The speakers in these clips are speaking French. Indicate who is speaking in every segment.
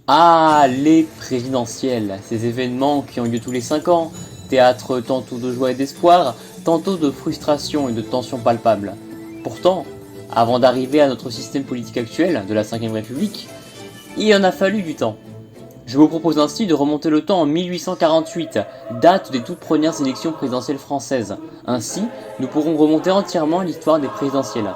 Speaker 1: Ah, les présidentielles, ces événements qui ont lieu tous les 5 ans, théâtre tantôt de joie et d'espoir, tantôt de frustration et de tension palpable. Pourtant, avant d'arriver à notre système politique actuel, de la 5ème République, il en a fallu du temps. Je vous propose ainsi de remonter le temps en 1848, date des toutes premières élections présidentielles françaises. Ainsi, nous pourrons remonter entièrement l'histoire des présidentielles.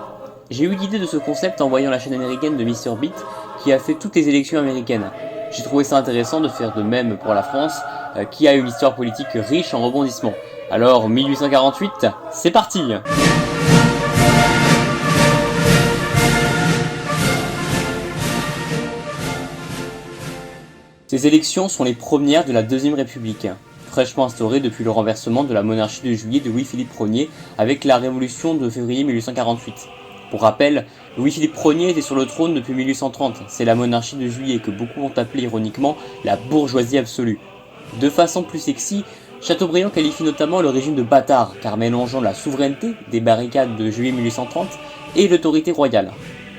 Speaker 1: J'ai eu l'idée de ce concept en voyant la chaîne américaine de Mr Beat qui a fait toutes les élections américaines. J'ai trouvé ça intéressant de faire de même pour la France, qui a une histoire politique riche en rebondissements. Alors 1848, c'est parti! Ces élections sont les premières de la Deuxième République, fraîchement instaurée depuis le renversement de la monarchie de juillet de Louis-Philippe Ier avec la révolution de février 1848. Pour rappel, Louis-Philippe Ier était sur le trône depuis 1830, c'est la monarchie de juillet que beaucoup ont appelée ironiquement la bourgeoisie absolue. De façon plus sexy, Chateaubriand qualifie notamment le régime de bâtard, car mélangeant la souveraineté des barricades de juillet 1830 et l'autorité royale.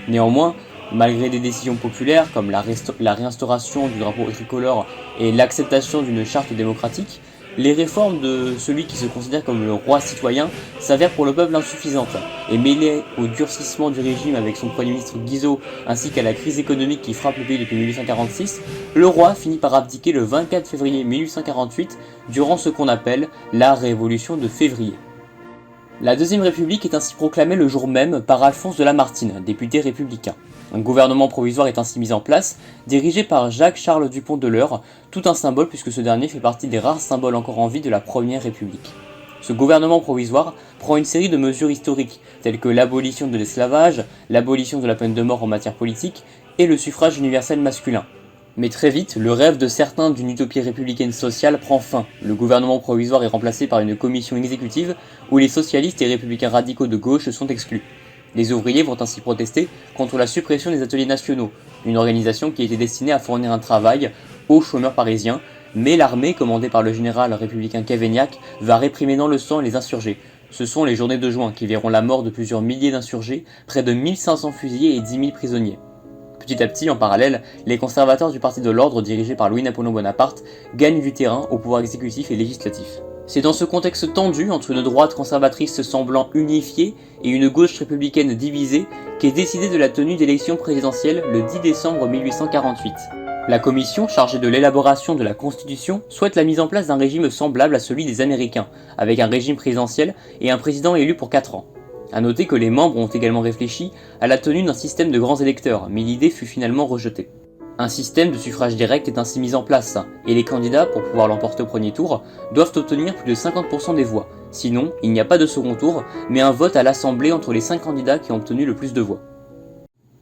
Speaker 1: Néanmoins, malgré des décisions populaires comme la réinstauration du drapeau tricolore et l'acceptation d'une charte démocratique, les réformes de celui qui se considère comme le roi citoyen s'avèrent pour le peuple insuffisantes, et mêlées au durcissement du régime avec son premier ministre Guizot ainsi qu'à la crise économique qui frappe le pays depuis 1846, le roi finit par abdiquer le 24 février 1848 durant ce qu'on appelle la Révolution de février. La Deuxième République est ainsi proclamée le jour même par Alphonse de Lamartine, député républicain. Un gouvernement provisoire est ainsi mis en place, dirigé par Jacques-Charles Dupont de l'Eure, tout un symbole puisque ce dernier fait partie des rares symboles encore en vie de la Première République. Ce gouvernement provisoire prend une série de mesures historiques, telles que l'abolition de l'esclavage, l'abolition de la peine de mort en matière politique et le suffrage universel masculin. Mais très vite, le rêve de certains d'une utopie républicaine sociale prend fin. Le gouvernement provisoire est remplacé par une commission exécutive où les socialistes et républicains radicaux de gauche sont exclus. Les ouvriers vont ainsi protester contre la suppression des ateliers nationaux, une organisation qui était destinée à fournir un travail aux chômeurs parisiens, mais l'armée, commandée par le général républicain Cavaignac, va réprimer dans le sang les insurgés. Ce sont les journées de juin qui verront la mort de plusieurs milliers d'insurgés, près de 1500 fusillés et 10 000 prisonniers. Petit à petit, en parallèle, les conservateurs du Parti de l'Ordre, dirigés par Louis-Napoléon Bonaparte, gagnent du terrain au pouvoir exécutif et législatif. C'est dans ce contexte tendu, entre une droite conservatrice semblant unifiée et une gauche républicaine divisée, qu'est décidé de la tenue d'élections présidentielles le 10 décembre 1848. La commission, chargée de l'élaboration de la Constitution, souhaite la mise en place d'un régime semblable à celui des Américains, avec un régime présidentiel et un président élu pour 4 ans. A noter que les membres ont également réfléchi à la tenue d'un système de grands électeurs, mais l'idée fut finalement rejetée. Un système de suffrage direct est ainsi mis en place, et les candidats, pour pouvoir l'emporter au premier tour, doivent obtenir plus de 50% des voix. Sinon, il n'y a pas de second tour, mais un vote à l'Assemblée entre les 5 candidats qui ont obtenu le plus de voix.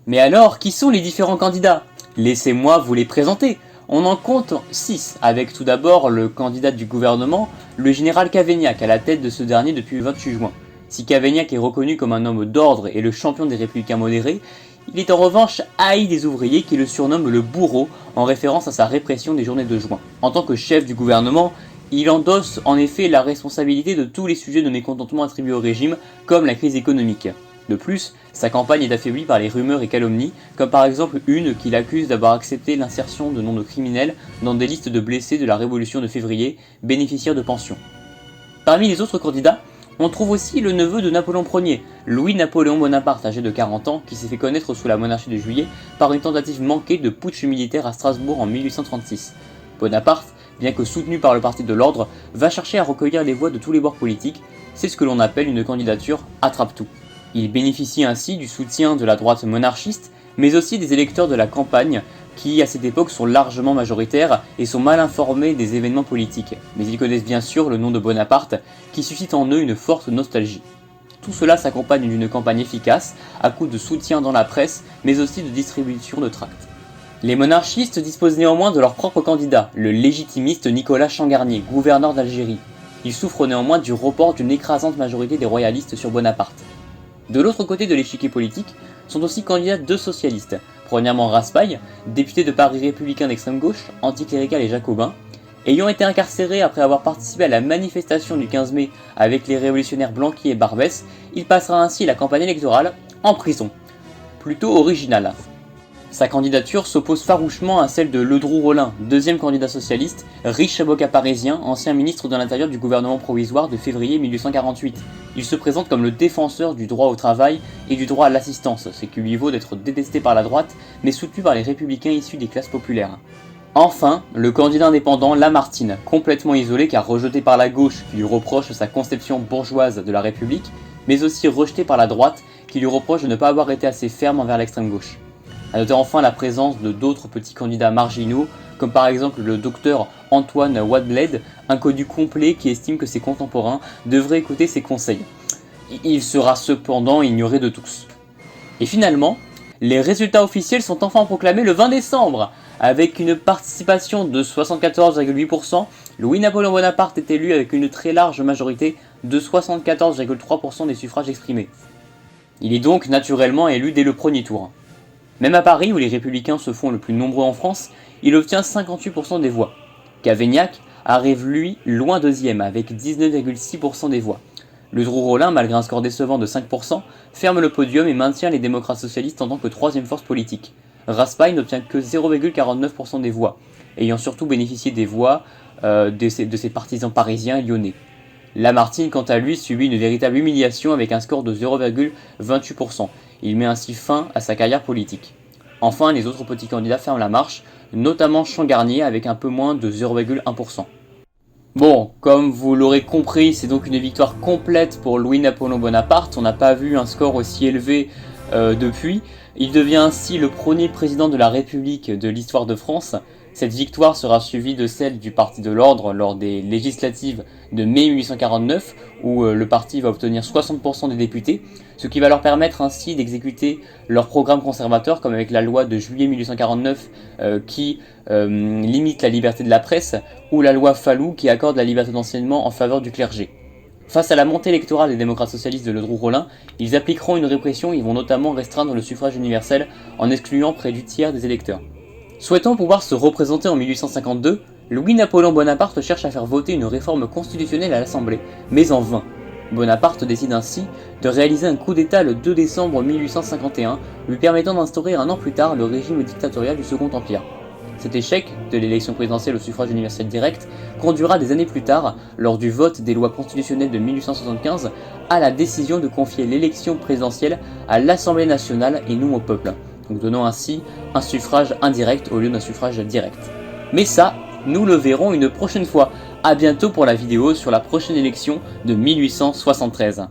Speaker 1: Mais alors, qui sont les différents candidats? Laissez-moi vous les présenter. On en compte 6, avec tout d'abord le candidat du gouvernement, le général Cavaignac, à la tête de ce dernier depuis le 28 juin. Si Cavaignac est reconnu comme un homme d'ordre et le champion des républicains modérés, il est en revanche haï des ouvriers qui le surnomment le bourreau en référence à sa répression des journées de juin. En tant que chef du gouvernement, il endosse en effet la responsabilité de tous les sujets de mécontentement attribués au régime, comme la crise économique. De plus, sa campagne est affaiblie par les rumeurs et calomnies, comme par exemple une qui l'accuse d'avoir accepté l'insertion de noms de criminels dans des listes de blessés de la Révolution de février, bénéficiaires de pensions. Parmi les autres candidats, on trouve aussi le neveu de Napoléon Ier, Louis-Napoléon Bonaparte, âgé de 40 ans, qui s'est fait connaître sous la monarchie de juillet par une tentative manquée de putsch militaire à Strasbourg en 1836. Bonaparte, bien que soutenu par le Parti de l'Ordre, va chercher à recueillir les voix de tous les bords politiques, c'est ce que l'on appelle une candidature attrape-tout. Il bénéficie ainsi du soutien de la droite monarchiste, mais aussi des électeurs de la campagne, qui à cette époque sont largement majoritaires et sont mal informés des événements politiques, mais ils connaissent bien sûr le nom de Bonaparte, qui suscite en eux une forte nostalgie. Tout cela s'accompagne d'une campagne efficace, à coup de soutien dans la presse, mais aussi de distribution de tracts. Les monarchistes disposent néanmoins de leur propre candidat, le légitimiste Nicolas Changarnier, gouverneur d'Algérie. Il souffre néanmoins du report d'une écrasante majorité des royalistes sur Bonaparte. De l'autre côté de l'échiquier politique sont aussi candidats deux socialistes. Premièrement Raspail, député de Paris républicain d'extrême gauche, anticlérical et jacobin, ayant été incarcéré après avoir participé à la manifestation du 15 mai avec les révolutionnaires Blanqui et Barbès, il passera ainsi la campagne électorale en prison. Plutôt original. Sa candidature s'oppose farouchement à celle de Ledru Rollin, deuxième candidat socialiste, riche avocat parisien, ancien ministre de l'Intérieur du gouvernement provisoire de février 1848. Il se présente comme le défenseur du droit au travail et du droit à l'assistance, ce qui lui vaut d'être détesté par la droite, mais soutenu par les républicains issus des classes populaires. Enfin, le candidat indépendant Lamartine, complètement isolé car rejeté par la gauche qui lui reproche sa conception bourgeoise de la République, mais aussi rejeté par la droite qui lui reproche de ne pas avoir été assez ferme envers l'extrême gauche. A noter enfin la présence de d'autres petits candidats marginaux, comme par exemple le docteur Antoine Wadbled, inconnu complet qui estime que ses contemporains devraient écouter ses conseils. Il sera cependant ignoré de tous. Et finalement, les résultats officiels sont enfin proclamés le 20 décembre. Avec une participation de 74,8%, Louis-Napoléon Bonaparte est élu avec une très large majorité de 74,3% des suffrages exprimés. Il est donc naturellement élu dès le premier tour. Même à Paris, où les républicains se font le plus nombreux en France, il obtient 58% des voix. Cavaignac arrive lui loin deuxième avec 19,6% des voix. Ledru Rollin, malgré un score décevant de 5%, ferme le podium et maintient les démocrates socialistes en tant que troisième force politique. Raspail n'obtient que 0,49% des voix, ayant surtout bénéficié des voix de ses partisans parisiens et lyonnais. Lamartine, quant à lui, subit une véritable humiliation avec un score de 0,28%. Il met ainsi fin à sa carrière politique. Enfin, les autres petits candidats ferment la marche, notamment Champ-Garnier avec un peu moins de 0,1%. Bon, comme vous l'aurez compris, c'est donc une victoire complète pour Louis-Napoléon Bonaparte. On n'a pas vu un score aussi élevé depuis. Il devient ainsi le premier président de la République de l'histoire de France. Cette victoire sera suivie de celle du Parti de l'Ordre lors des législatives de mai 1849, où le parti va obtenir 60% des députés, ce qui va leur permettre ainsi d'exécuter leur programme conservateur, comme avec la loi de juillet 1849 qui limite la liberté de la presse, ou la loi Fallou qui accorde la liberté d'enseignement en faveur du clergé. Face à la montée électorale des démocrates socialistes de Ledru Rollin, ils appliqueront une répression et vont notamment restreindre le suffrage universel en excluant près du tiers des électeurs. Souhaitant pouvoir se représenter en 1852, Louis-Napoléon Bonaparte cherche à faire voter une réforme constitutionnelle à l'Assemblée, mais en vain. Bonaparte décide ainsi de réaliser un coup d'État le 2 décembre 1851, lui permettant d'instaurer un an plus tard le régime dictatorial du Second Empire. Cet échec de l'élection présidentielle au suffrage universel direct conduira des années plus tard, lors du vote des lois constitutionnelles de 1875, à la décision de confier l'élection présidentielle à l'Assemblée nationale et non au peuple, donc donnant ainsi un suffrage indirect au lieu d'un suffrage direct. Mais ça, nous le verrons une prochaine fois. A bientôt pour la vidéo sur la prochaine élection de 1873.